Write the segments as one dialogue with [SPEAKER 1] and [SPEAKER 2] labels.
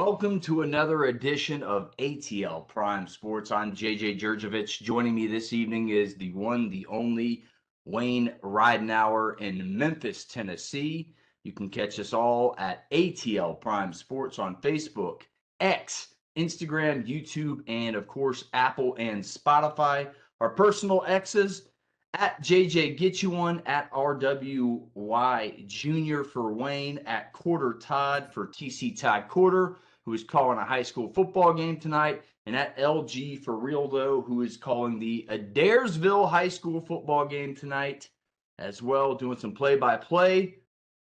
[SPEAKER 1] Welcome to another edition of ATL Prime Sports. I'm JJ Jurjevich. Joining me this evening is the one, the only Wayne Ridenauer in Memphis, Tennessee. You can catch us all at ATL Prime Sports on Facebook, X, Instagram, YouTube, and of course, Apple and Spotify. Our personal X's at JJ Get You One, at RWY Jr. for Wayne, at Corder Todd for TC Todd Corder, who is calling a high school football game tonight, and at LG for Real Though, who is calling the Adairsville High School football game tonight as well, doing some play-by-play.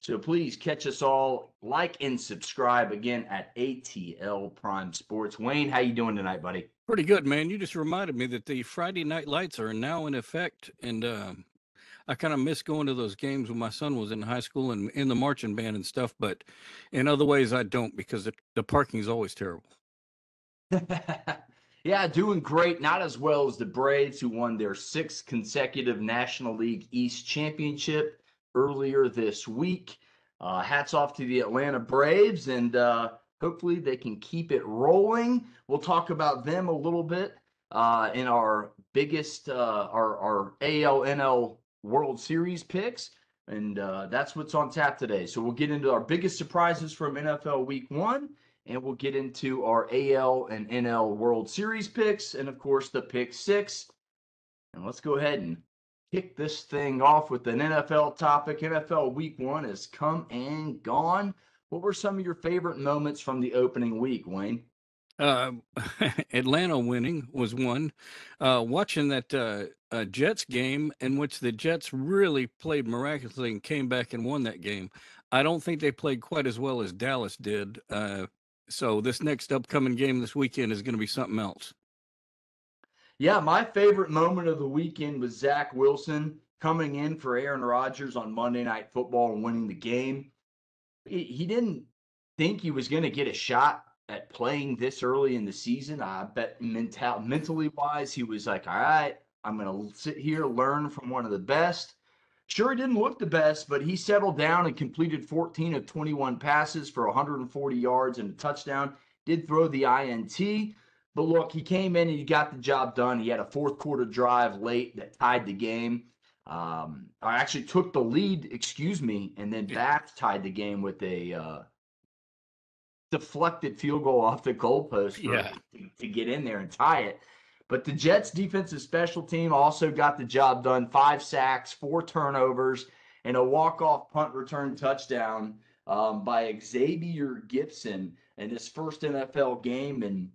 [SPEAKER 1] So please catch us all, like and subscribe again at ATL Prime Sports. Wayne, how you doing tonight, buddy?
[SPEAKER 2] Pretty good, man. You just reminded me that the Friday night lights are now in effect, and I kind of miss going to those games when my son was in high school and in the marching band and stuff. But in other ways, I don't because the parking is always terrible.
[SPEAKER 1] Yeah, doing great. Not as well as the Braves, who won their sixth consecutive National League East championship earlier this week. Hats off to the Atlanta Braves, and hopefully they can keep it rolling. We'll talk about them a little bit in our biggest, our ALNL World Series picks, and that's what's on tap today. So we'll get into our biggest surprises from NFL Week 1, and we'll get into our AL and NL World Series picks, and of course the Pick 6. And let's go ahead and kick this thing off with an NFL topic. NFL Week 1 has come and gone. What were some of your favorite moments from the opening week, Wayne?
[SPEAKER 2] Atlanta winning was one. Watching that Jets game in which the Jets really played miraculously and came back and won that game. I don't think they played quite as well as Dallas did. So this next upcoming game this weekend is going to be something else.
[SPEAKER 1] Yeah, my favorite moment of the weekend was Zach Wilson coming in for Aaron Rodgers on Monday Night Football and winning the game. He didn't think he was going to get a shot at playing this early in the season. I bet mentally wise, he was like, all right, I'm going to sit here, learn from one of the best. Sure, he didn't look the best, but he settled down and completed 14 of 21 passes for 140 yards and a touchdown. Did throw the INT, but look, he came in and he got the job done. He had a fourth quarter drive late that tied the game. I actually took the lead, and then back tied the game with a deflected field goal off the goalpost to get in there and tie it. But the Jets' defensive special team also got the job done. 5 sacks, 4 turnovers, and a walk-off punt return touchdown by Xavier Gipson in his first NFL game. And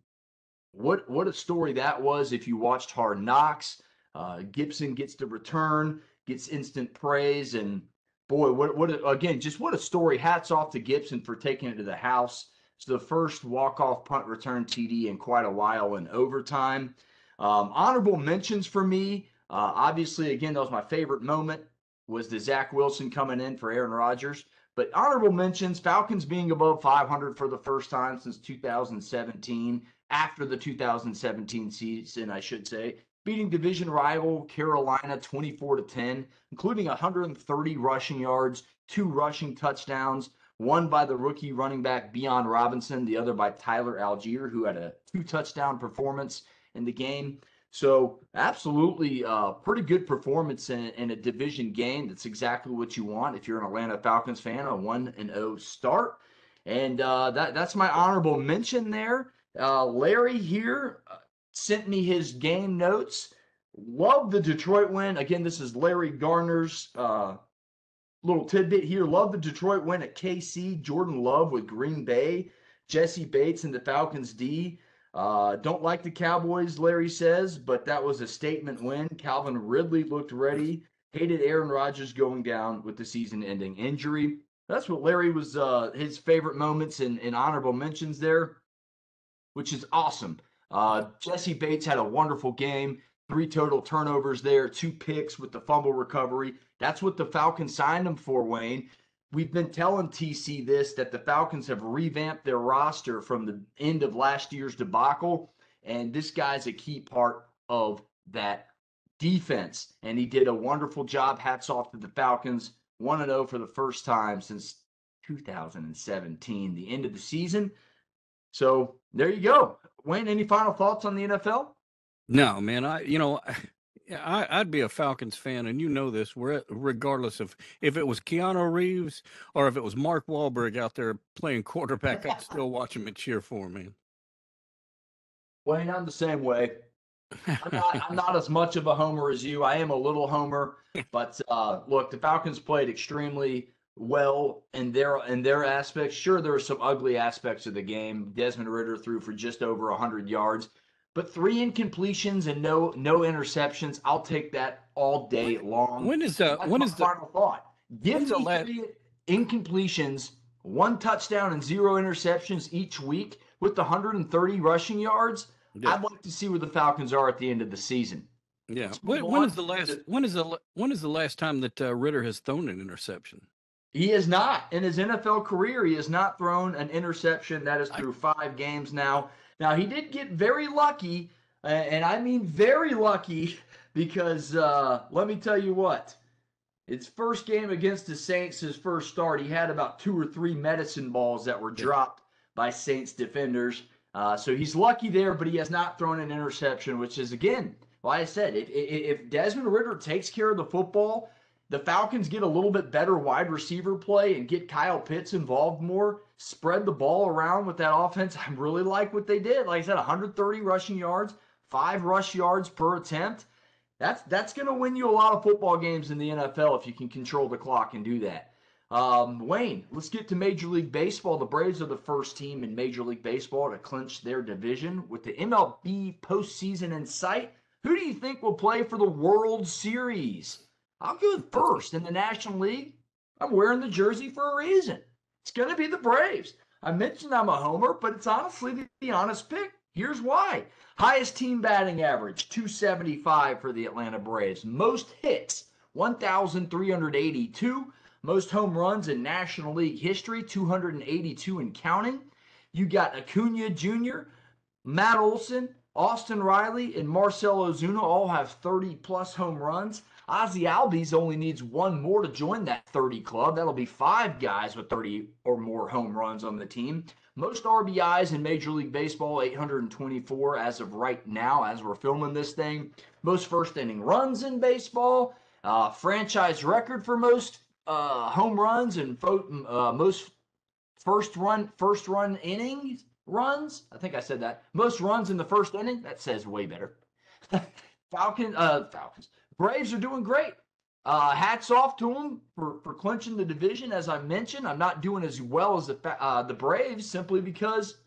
[SPEAKER 1] what a story that was if you watched Hard Knocks. Gipson gets the return, gets instant praise, and boy, what a story. Hats off to Gipson for taking it to the house. It's the first walk-off punt return TD in quite a while in overtime. Honorable mentions for me, obviously, again, that was my favorite moment, was the Zach Wilson coming in for Aaron Rodgers. But honorable mentions, Falcons being above 500 for the first time since 2017, after the 2017 season, I should say. Beating division rival Carolina 24-10, including 130 rushing yards, 2 rushing touchdowns, one by the rookie running back Bijan Robinson, the other by Tyler Algier, who had a 2-touchdown performance in the game. So absolutely pretty good performance in a division game. That's exactly what you want if you're an Atlanta Falcons fan, a 1-0 start. And that's my honorable mention there. Larry here sent me his game notes. Love the Detroit win. Again, this is Larry Gardner's little tidbit here. Love the Detroit win at KC. Jordan Love with Green Bay. Jesse Bates and the Falcons D. Don't like the Cowboys, Larry says, but that was a statement win. Calvin Ridley looked ready. Hated Aaron Rodgers going down with the season-ending injury. That's what Larry was his favorite moments and honorable mentions there, which is awesome. Jesse Bates had a wonderful game. 3 total turnovers there, 2 picks with the fumble recovery. That's what the Falcons signed him for, Wayne. We've been telling TC this, that the Falcons have revamped their roster from the end of last year's debacle, and this guy's a key part of that defense. And he did a wonderful job. Hats off to the Falcons. 1-0 for the first time since 2017, the end of the season. So there you go. Wayne, any final thoughts on the NFL?
[SPEAKER 2] No, man. I'd be a Falcons fan, and you know this, regardless of if it was Keanu Reeves or if it was Mark Wahlberg out there playing quarterback, I'd still watch him and cheer for him, man.
[SPEAKER 1] Wayne, I'm the same way. I'm not as much of a homer as you. I am a little homer, but look, the Falcons played extremely well in their aspects. Sure, there were some ugly aspects of the game. Desmond Ridder threw for just over 100 yards, but 3 incompletions and no interceptions. I'll take that all day long.
[SPEAKER 2] When is
[SPEAKER 1] That's
[SPEAKER 2] when
[SPEAKER 1] my
[SPEAKER 2] is the
[SPEAKER 1] final thought. Give
[SPEAKER 2] when's the
[SPEAKER 1] me
[SPEAKER 2] last?
[SPEAKER 1] 3 incompletions, 1 touchdown, and 0 interceptions each week with the 130 rushing yards.
[SPEAKER 2] Yeah,
[SPEAKER 1] I'd like to see where the Falcons are at the end of the season.
[SPEAKER 2] yeah.
[SPEAKER 1] Let's move
[SPEAKER 2] When is
[SPEAKER 1] on.
[SPEAKER 2] the last? When is the last time that Ritter has thrown an interception?
[SPEAKER 1] He has not, in his NFL career, he has not thrown an interception. That is
[SPEAKER 2] I,
[SPEAKER 1] through 5 games now. Now, he did get very lucky, and I mean very lucky, because let me tell you what. His first game against the Saints, his first start, he had about 2 or 3 medicine balls that were
[SPEAKER 2] yeah.
[SPEAKER 1] dropped by Saints defenders. So he's lucky there, but he has not thrown an interception, which is, again, like I said, if Desmond Ridder takes care of the football, the Falcons get a little bit better wide receiver play and get Kyle Pitts involved more, spread the ball around with that offense. I really like what they did. Like I said, 130 rushing yards, 5 rush yards per attempt. That's going to win you a lot of football games in the NFL if you can control the clock and do that. Wayne, let's get to Major League Baseball. The Braves are the first team in Major League Baseball to clinch their division with the MLB postseason in sight. Who do you think will play for the World Series? I'll go first in the National League. I'm wearing the jersey for a reason. It's going to be the Braves. I mentioned I'm a homer, but it's honestly the honest pick. Here's why. Highest team batting average, 275 for the Atlanta Braves. Most hits, 1,382. Most home runs in National League history, 282 and counting. You got Acuna Jr., Matt Olson, Austin Riley, and Marcell Ozuna all have 30-plus home runs. Ozzy Albies only needs 1 more to join that 30 club. That'll be 5 guys with 30 or more home runs on the team. Most RBIs in Major League Baseball, 824 as of right now, as we're filming this thing. Most first-inning runs in baseball. Franchise record for most home runs and most first run innings runs. I think I said that. Most runs in the first inning. That says way better. Falcons. Braves are doing great. Hats off to them for clinching the division. As I mentioned, I'm not doing as well as the Braves simply because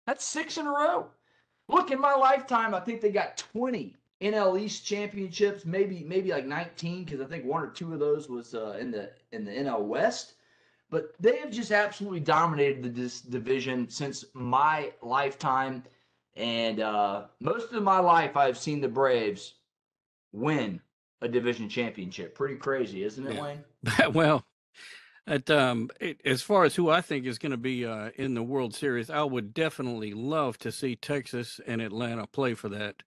[SPEAKER 1] that's 6 in a row. Look, in my lifetime, I think they got 20 NL East championships, maybe like 19, because I think 1 or 2 of those was in the NL West. But they have just absolutely dominated this division since my lifetime. And most of my life, I've seen the Braves win a division championship. Pretty crazy, isn't it, Wayne?
[SPEAKER 2] Well, as far as who I think is going to be in the World Series, I would definitely love to see Texas and Atlanta play for that.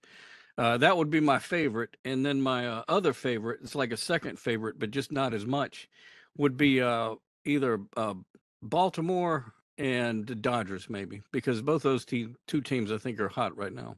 [SPEAKER 2] That would be my favorite. And then my other favorite, it's like a second favorite, but just not as much, would be either Baltimore and the Dodgers, maybe, because both those two teams I think are hot right now.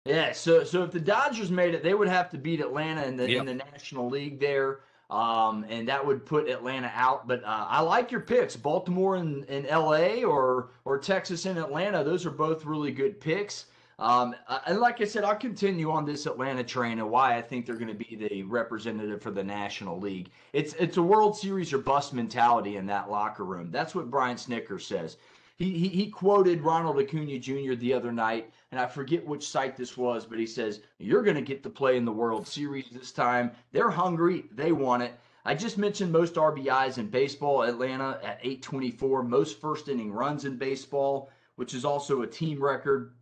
[SPEAKER 1] Yeah, so if the Dodgers made it, they would have to beat Atlanta in the National League there, and that would put Atlanta out. But I like your picks, Baltimore and LA or Texas and Atlanta. Those are both really good picks. And like I said, I'll continue on this Atlanta train and why I think they're going to be the representative for the National League. It's a World Series or bust mentality in that locker room. That's what Brian Snicker says. He quoted Ronald Acuna Jr. the other night, and I forget which site this was, but he says, "You're going to get to play in the World Series this time." They're hungry. They want it. I just mentioned most RBIs in baseball, Atlanta at 824, most first inning runs in baseball, which is also a team record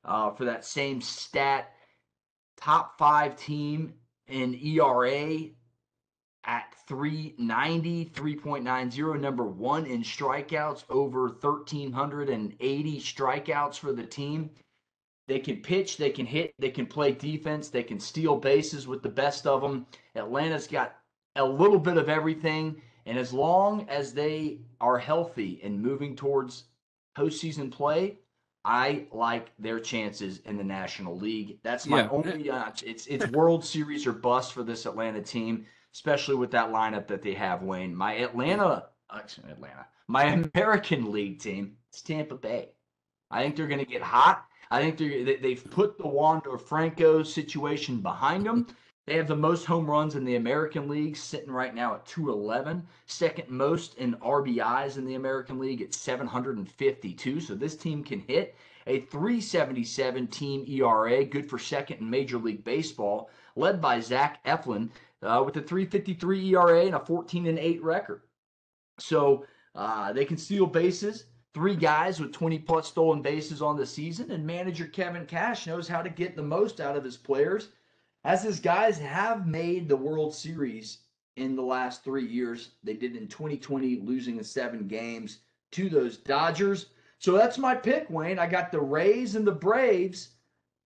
[SPEAKER 1] for that same stat. Top 5 team in ERA at 390, 3.90. Number 1 in strikeouts, over 1,380 strikeouts for the team. They can pitch, they can hit, they can play defense, they can steal bases with the best of them. Atlanta's got a little bit of everything, and as long as they are healthy and moving towards postseason play, I like their chances in the National League. That's my only. It's World Series or bust for this Atlanta team, especially with that lineup that they have. Wayne, my my American League team, it's Tampa Bay. I think they're going to get hot. I think they've put the Wander Franco situation behind them. They have the most home runs in the American League, sitting right now at 211. Second most in RBIs in the American League at 752. So this team can hit. A 377 team ERA, good for second in Major League Baseball, led by Zach Eflin with a 353 ERA and a 14-8 record. So they can steal bases. 3 guys with 20-plus stolen bases on the season, and manager Kevin Cash knows how to get the most out of his players, as his guys have made the World Series in the last 3 years. They did in 2020, losing in 7 games to those Dodgers. So that's my pick, Wayne. I got the Rays and the Braves,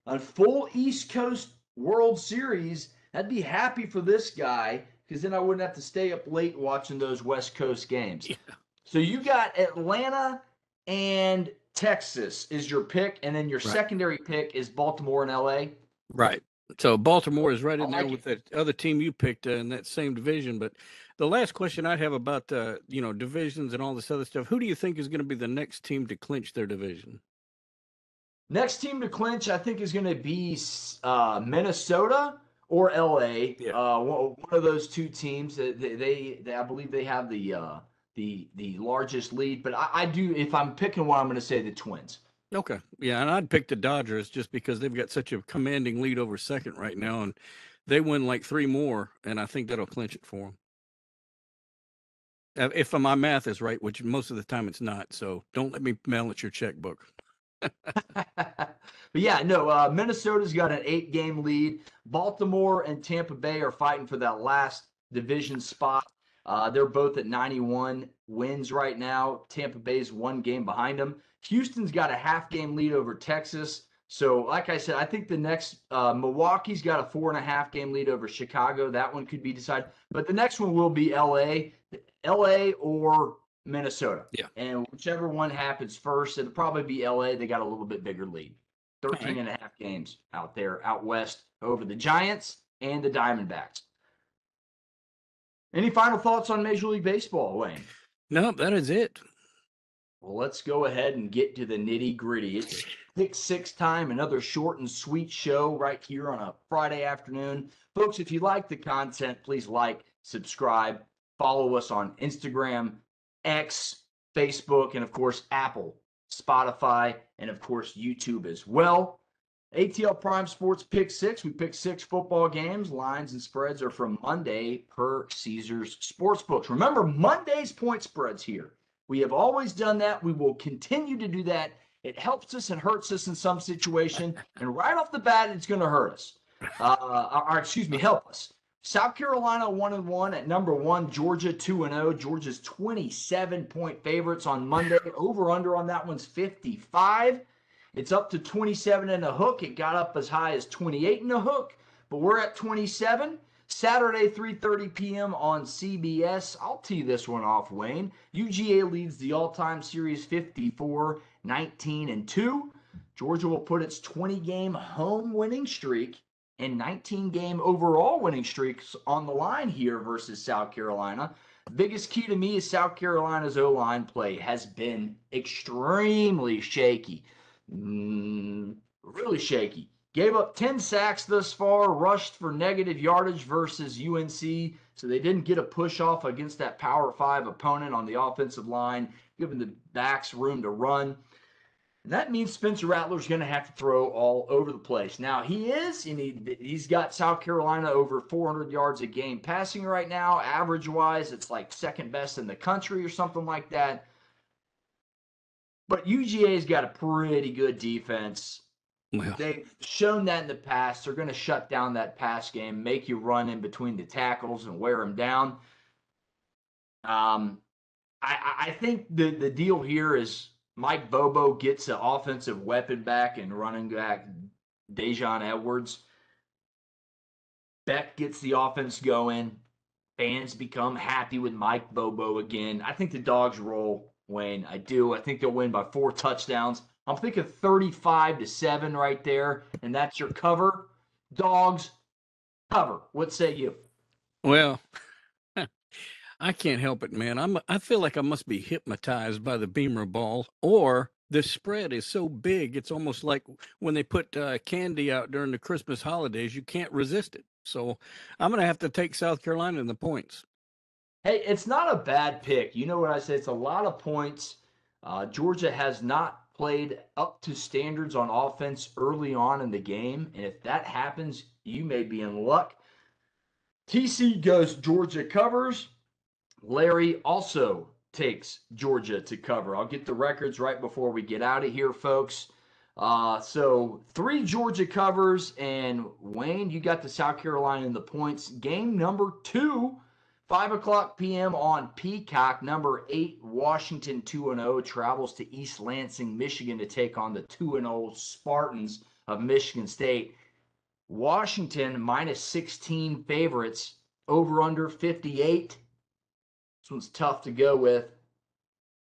[SPEAKER 1] a full East Coast World Series. I'd be happy for this guy, because then I wouldn't have to stay up late watching those West Coast games. Yeah. So you got Atlanta and Texas is your pick, and then your secondary pick is Baltimore and LA.
[SPEAKER 2] Right. So Baltimore is right in there with that other team you picked in that same division. But the last question I have about divisions and all this other stuff, who do you think is going to be the next team to clinch their division?
[SPEAKER 1] Next team to clinch, I think, is going to be Minnesota or LA. Yeah. One of those two teams. They I believe they have the largest lead, but I do, if I'm picking one, I'm going to say the Twins.
[SPEAKER 2] Okay. Yeah, and I'd pick the Dodgers just because they've got such a commanding lead over second right now, and they win like 3 more, and I think that'll clinch it for them. If my math is right, which most of the time it's not, so don't let me mail at your checkbook.
[SPEAKER 1] But yeah, no, Minnesota's got an 8-game lead. Baltimore and Tampa Bay are fighting for that last division spot. They're both at 91 wins right now. Tampa Bay's 1 game behind them. Houston's got a half-game lead over Texas. So, like I said, I think the next Milwaukee's got a 4.5-game lead over Chicago. That one could be decided. But the next one will be LA or Minnesota. Yeah. And whichever one happens first, it'll probably be LA. They got a little bit bigger lead. 13.5 games out there, out west, over the Giants and the Diamondbacks. Any final thoughts on Major League Baseball, Wayne?
[SPEAKER 2] No, that is it.
[SPEAKER 1] Well, let's go ahead and get to the nitty-gritty. It's pick 6 time, another short and sweet show right here on a Friday afternoon. Folks, if you like the content, please like, subscribe, follow us on Instagram, X, Facebook, and, of course, Apple, Spotify, and, of course, YouTube as well. ATL Prime Sports Pick 6. We pick 6 football games. Lines and spreads are from Monday per Caesars Sportsbooks. Remember, Monday's point spreads here. We have always done that. We will continue to do that. It helps us and hurts us in some situation. And right off the bat, it's going to hurt us. Help us. South Carolina 1-1 at number 1. Georgia 2-0. Georgia's 27-point favorites on Monday. Over/under on that one's 55. It's up to 27 and a hook. It got up as high as 28 and a hook, but we're at 27. Saturday, 3:30 p.m. on CBS. I'll tee this one off, Wayne. UGA leads the all-time series 54-19-2. Georgia will put its 20-game home winning streak and 19-game overall winning streaks on the line here versus South Carolina. The biggest key to me is South Carolina's O-line play has been extremely shaky. Really shaky. Gave up 10 sacks thus far, rushed for negative yardage versus UNC, so they didn't get a push off against that Power 5 opponent on the offensive line, giving the backs room to run. And that means Spencer Rattler's going to have to throw all over the place. Now, he's got South Carolina over 400 yards a game passing right now. Average-wise, it's like second best in the country or something like that. But UGA's got a pretty good defense. Well, they've shown that in the past. They're going to shut down that pass game, make you run in between the tackles and wear them down. I think the deal here is Mike Bobo gets an offensive weapon back and running back Dejon Edwards. Beck gets the offense going. Fans become happy with Mike Bobo again. I think the Dogs roll Wayne. I do. I think they'll win by 4 touchdowns. I'm thinking 35-7 right there, and that's your cover. Dogs, cover. What say you?
[SPEAKER 2] Well, I can't help it, man. I feel like I must be hypnotized by the Beamer ball, or the spread is so big. It's almost like when they put candy out during the Christmas holidays. You can't resist it. So I'm going to have to take South Carolina in the points.
[SPEAKER 1] Hey, it's not a bad pick. You know what I say? It's a lot of points. Georgia has not played up to standards on offense early on in the game, and if that happens, you may be in luck. TC goes Georgia covers. Larry also takes Georgia to cover. I'll get the records right before we get out of here, folks. So 3 Georgia covers, and Wayne, you got the South Carolina in the points. Game number 2, 5 o'clock p.m. on Peacock. Number 8, Washington 2-0 travels to East Lansing, Michigan to take on the 2-0 Spartans of Michigan State. Washington minus 16 favorites, over under 58. This one's tough to go with.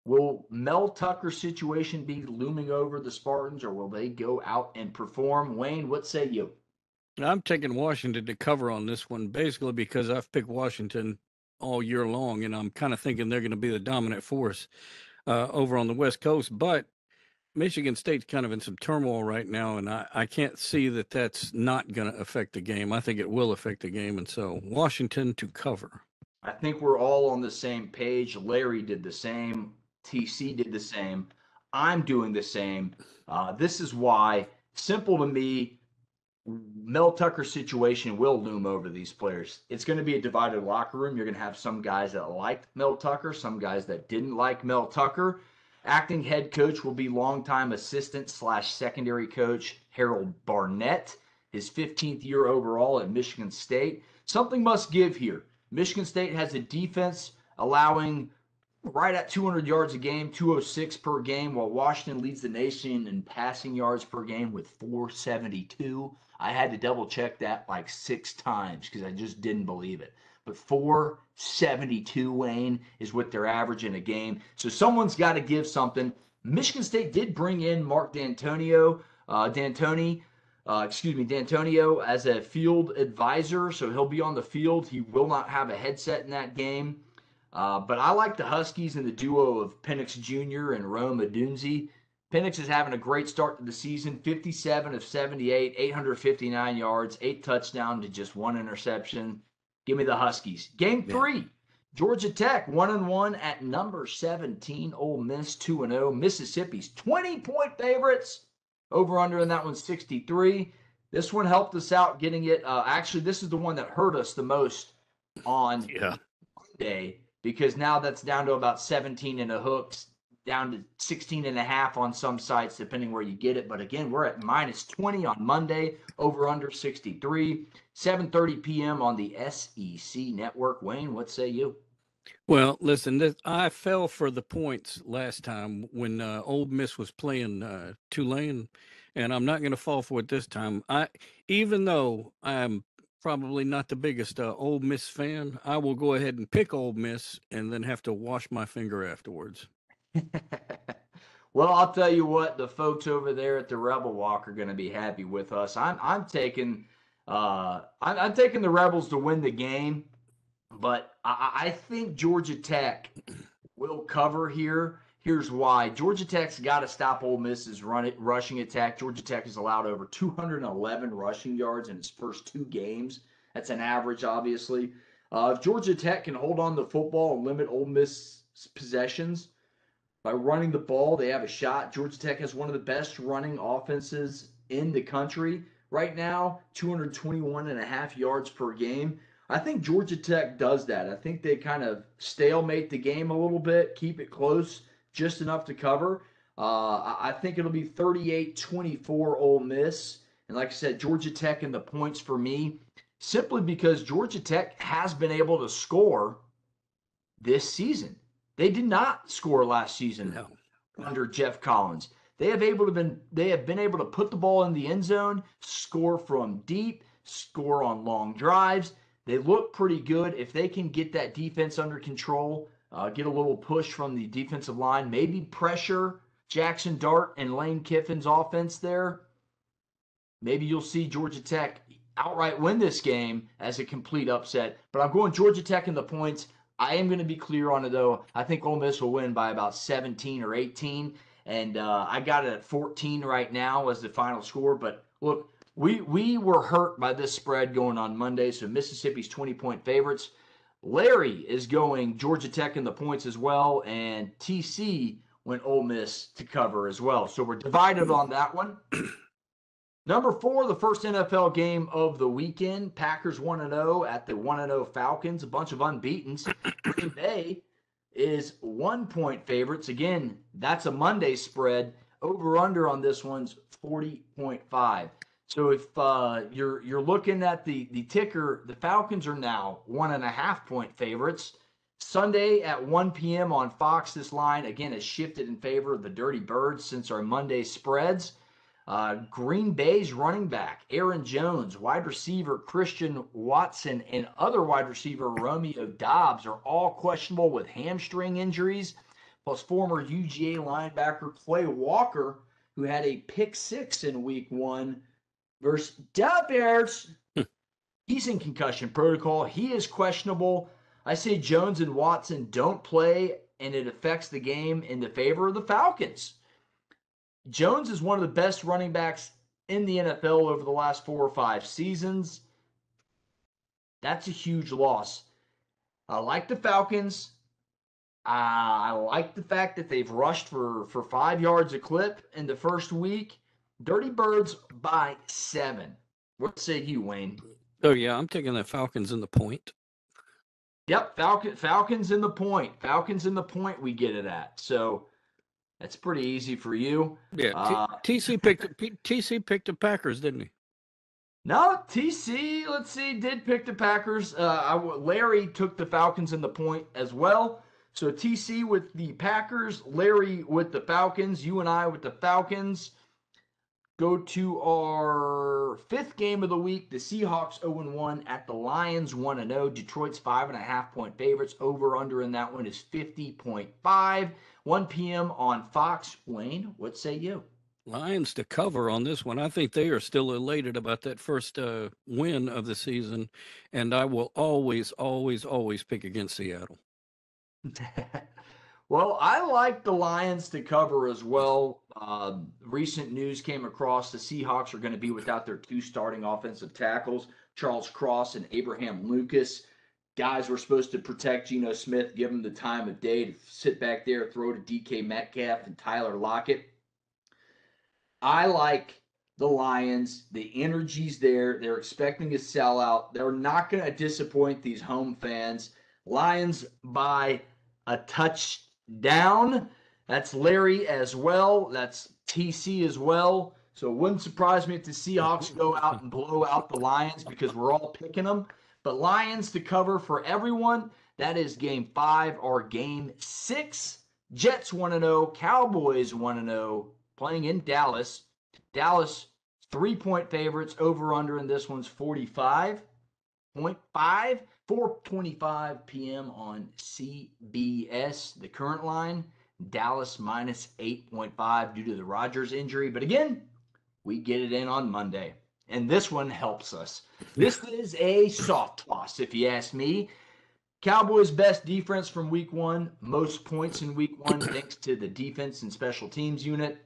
[SPEAKER 1] Will Mel Tucker's situation be looming over the Spartans, or will they go out and perform? Wayne, what say you?
[SPEAKER 2] I'm taking Washington to cover on this one, basically because I've picked Washington all year long, and I'm kind of thinking they're going to be the dominant force over on the West Coast. But Michigan State's kind of in some turmoil right now, and I can't see that that's not going to affect the game. I think it will affect the game, and so Washington to cover.
[SPEAKER 1] I think we're all on the same page. Larry did the same. TC did the same. I'm doing the same. This is why, simple to me, Mel Tucker's situation will loom over these players. It's going to be a divided locker room. You're going to have some guys that liked Mel Tucker, some guys that didn't like Mel Tucker. Acting head coach will be longtime assistant / secondary coach Harold Barnett, his 15th year overall at Michigan State. Something must give here. Michigan State has a defense allowing right at 200 yards a game, 206 per game, while Washington leads the nation in passing yards per game with 472. I had to double check that like 6 times because I just didn't believe it. But 472, Wayne, is what they're averaging a game. So someone's got to give something. Michigan State did bring in Mark D'Antonio as a field advisor, so he'll be on the field. He will not have a headset in that game. But I like the Huskies and the duo of Penix Jr. and Rome Odunze. Penix is having a great start to the season, 57 of 78, 859 yards, 8 touchdowns to just 1 interception. Give me the Huskies. Game 3, Georgia Tech 1-1 at number 17, Ole Miss 2-0. Mississippi's 20-point favorites. Over under in that one, 63. This one helped us out getting it. Actually, this is the one that hurt us the most on Monday, because now that's down to about 17 and a hook, down to 16 and a half on some sites, depending where you get it. But again, we're at minus 20 on Monday, over under 63, 7:30 p.m. on the SEC network. Wayne, what say you?
[SPEAKER 2] Well, listen, I fell for the points last time when Ole Miss was playing Tulane, and I'm not going to fall for it this time. Even though I'm probably not the biggest Ole Miss fan, I will go ahead and pick Ole Miss and then have to wash my finger afterwards.
[SPEAKER 1] Well, I'll tell you what, the folks over there at the Rebel Walk are going to be happy with us. I'm taking the Rebels to win the game, but I think Georgia Tech will cover here. Here's why. Georgia Tech's got to stop Ole Miss's rushing attack. Georgia Tech has allowed over 211 rushing yards in its first 2 games. That's an average, obviously. If Georgia Tech can hold on to the football and limit Ole Miss's possessions by running the ball, they have a shot. Georgia Tech has one of the best running offenses in the country right now, 221.5 yards per game. I think Georgia Tech does that. I think they kind of stalemate the game a little bit, keep it close, just enough to cover. I think it'll be 38-24 Ole Miss. And like I said, Georgia Tech in the points for me, simply because Georgia Tech has been able to score this season. They did not score last season under Jeff Collins. They have been able to put the ball in the end zone, score from deep, score on long drives. They look pretty good. If they can get that defense under control, get a little push from the defensive line, maybe pressure Jackson Dart and Lane Kiffin's offense there. Maybe you'll see Georgia Tech outright win this game as a complete upset. But I'm going Georgia Tech in the points. I am going to be clear on it, though. I think Ole Miss will win by about 17 or 18. And I got it at 14 right now as the final score. But look, we were hurt by this spread going on Monday, so Mississippi's 20-point favorites. Larry is going Georgia Tech in the points as well, and TC went Ole Miss to cover as well. So we're divided on that one. Number 4, the first NFL game of the weekend. Packers 1-0 at the 1-0 Falcons. A bunch of unbeatens. Green Bay is 1-point favorites. Again, that's a Monday spread. Over/under on this one's 40.5. So if you're looking at the ticker, the Falcons are now 1.5-point favorites. Sunday at 1 p.m. on Fox, this line, again, has shifted in favor of the Dirty Birds since our Monday spreads. Green Bay's running back, Aaron Jones, wide receiver Christian Watson, and other wide receiver Romeo Doubs are all questionable with hamstring injuries, plus former UGA linebacker Clay Walker, who had a pick 6 in week 1 versus the Bears. He's in concussion protocol. He is questionable. I say Jones and Watson don't play, and it affects the game in the favor of the Falcons. Jones is one of the best running backs in the NFL over the last 4 or 5 seasons. That's a huge loss. I like the Falcons. I like the fact that they've rushed for 5 yards a clip in the first week. Dirty Birds by 7. What say you, Wayne?
[SPEAKER 2] Oh, yeah, I'm taking the Falcons in the point.
[SPEAKER 1] Yep, Falcons in the point. Falcons in the point we get it at. So that's pretty easy for you.
[SPEAKER 2] Yeah, TC picked the Packers, didn't he?
[SPEAKER 1] No, TC, let's see, did pick the Packers. Larry took the Falcons in the point as well. So TC with the Packers, Larry with the Falcons, you and I with the Falcons. Go to our 5th game of the week. The Seahawks 0-1 at the Lions 1-0. Detroit's 5.5-point favorites. Over/under in that one is 50.5. 1 p.m. on Fox. Wayne, what say you?
[SPEAKER 2] Lions to cover on this one. I think they are still elated about that first win of the season, and I will always, always, always pick against Seattle.
[SPEAKER 1] Well, I like the Lions to cover as well. Recent news came across the Seahawks are going to be without their 2 starting offensive tackles, Charles Cross and Abraham Lucas. Guys were supposed to protect Geno Smith, give him the time of day to sit back there, throw to DK Metcalf and Tyler Lockett. I like the Lions. The energy's there. They're expecting a sellout. They're not going to disappoint these home fans. Lions by a touchdown. That's Larry as well. That's TC as well. So it wouldn't surprise me if the Seahawks go out and blow out the Lions because we're all picking them. But Lions to cover for everyone. That is game 5 or game 6. Jets 1-0. Cowboys 1-0. Playing in Dallas. Dallas 3-point favorites. Over/under in this one's 45.5. 4:25 p.m. on CBS. The current line, Dallas minus 8.5 due to the Rodgers injury. But again, we get it in on Monday. And this one helps us. This is a soft toss, if you ask me. Cowboys' best defense from week 1. Most points in week 1 thanks to the defense and special teams unit.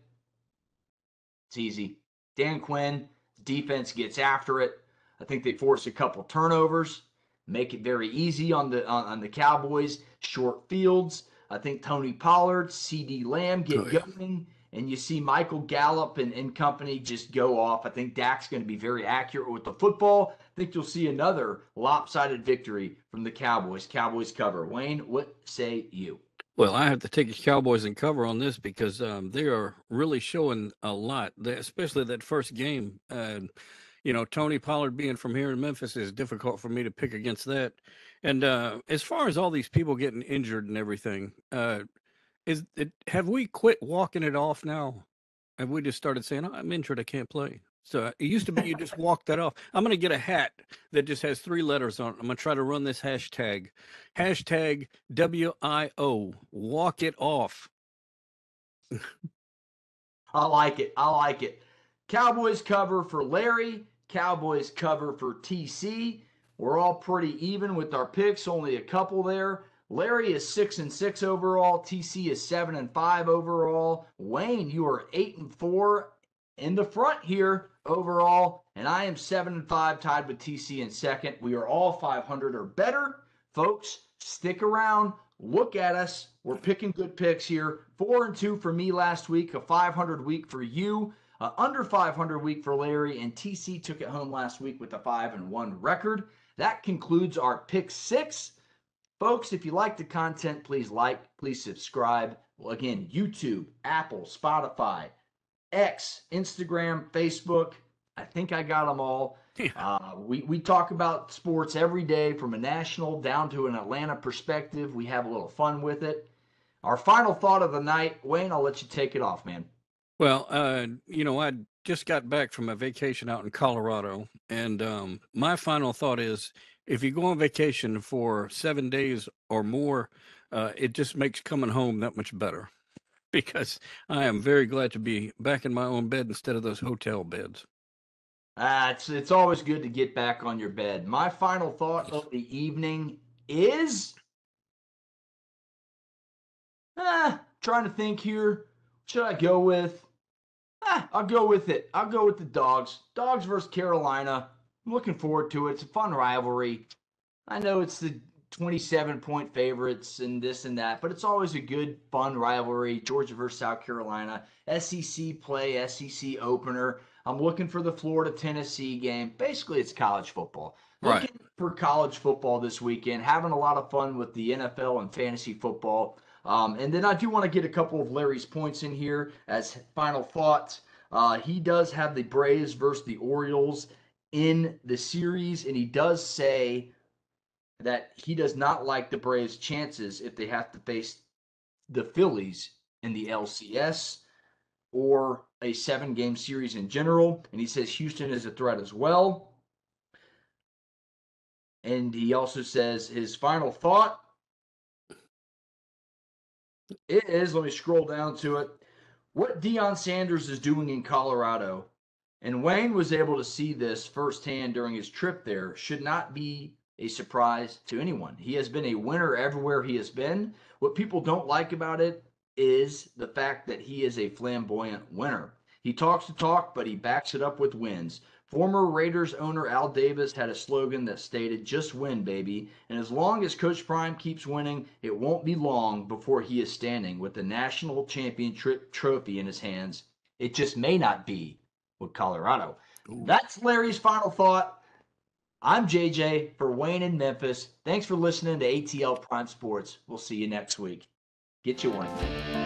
[SPEAKER 1] It's easy. Dan Quinn, defense gets after it. I think they force a couple turnovers. Make it very easy on the Cowboys. Short fields. I think Tony Pollard, CD Lamb get going. And you see Michael Gallup and company just go off. I think Dak's going to be very accurate with the football. I think you'll see another lopsided victory from the Cowboys. Cowboys cover. Wayne, what say you?
[SPEAKER 2] Well, I have to take the Cowboys and cover on this because they are really showing a lot, especially that first game. Tony Pollard being from here in Memphis is difficult for me to pick against that. And as far as all these people getting injured and everything, have we quit walking it off now? Have we just started saying, I'm injured, I can't play? So it used to be you just walk that off. I'm going to get a hat that just has 3 letters on it. I'm going to try to run this hashtag. Hashtag WIO. Walk it off.
[SPEAKER 1] I like it. I like it. Cowboys cover for Larry. Cowboys cover for TC. We're all pretty even with our picks, only a couple there. Larry is 6-6 overall. TC is 7-5 overall. Wayne, you are 8-4 in the front here overall, and I am 7-5, tied with TC in second. We are all 500 or better. Folks, stick around. Look at us. We're picking good picks here. 4-2 for me last week, a 500 week for you, under 500 week for Larry, and TC took it home last week with a 5-1 record. That concludes our pick 6. Folks, if you like the content, please like, please subscribe. Well, again, YouTube, Apple, Spotify, X, Instagram, Facebook. I think I got them all. We talk about sports every day from a national down to an Atlanta perspective. We have a little fun with it. Our final thought of the night, Wayne, I'll let you take it off, man.
[SPEAKER 2] Well, I just got back from a vacation out in Colorado, and my final thought is, if you go on vacation for 7 days or more, it just makes coming home that much better, because I am very glad to be back in my own bed instead of those hotel beds.
[SPEAKER 1] It's always good to get back on your bed. My final thought of the evening is, trying to think here. Should I go with? I'll go with it. I'll go with the Dogs. Dogs versus Carolina. I'm looking forward to it. It's a fun rivalry. I know it's the 27-point favorites and this and that, but it's always a good, fun rivalry. Georgia versus South Carolina. SEC play, SEC opener. I'm looking for the Florida-Tennessee game. Basically, it's college football.
[SPEAKER 2] Right.
[SPEAKER 1] Looking for college football this weekend. Having a lot of fun with the NFL and fantasy football. And then I do want to get a couple of Larry's points in here as final thoughts. He does have the Braves versus the Orioles in the series, and he does say that he does not like the Braves' chances if they have to face the Phillies in the LCS or a 7-game series in general. And he says Houston is a threat as well. And he also says his final thought is, let me scroll down to it, what Deion Sanders is doing in Colorado, and Wayne was able to see this firsthand during his trip there, should not be a surprise to anyone. He has been a winner everywhere he has been. What people don't like about it is the fact that he is a flamboyant winner. He talks the talk, but he backs it up with wins. Former Raiders owner Al Davis had a slogan that stated, "Just win, baby." And as long as Coach Prime keeps winning, it won't be long before he is standing with the national championship trophy in his hands. It just may not be with Colorado. Ooh. That's Larry's final thought. I'm JJ for Wayne in Memphis. Thanks for listening to ATL Prime Sports. We'll see you next week. Get you one.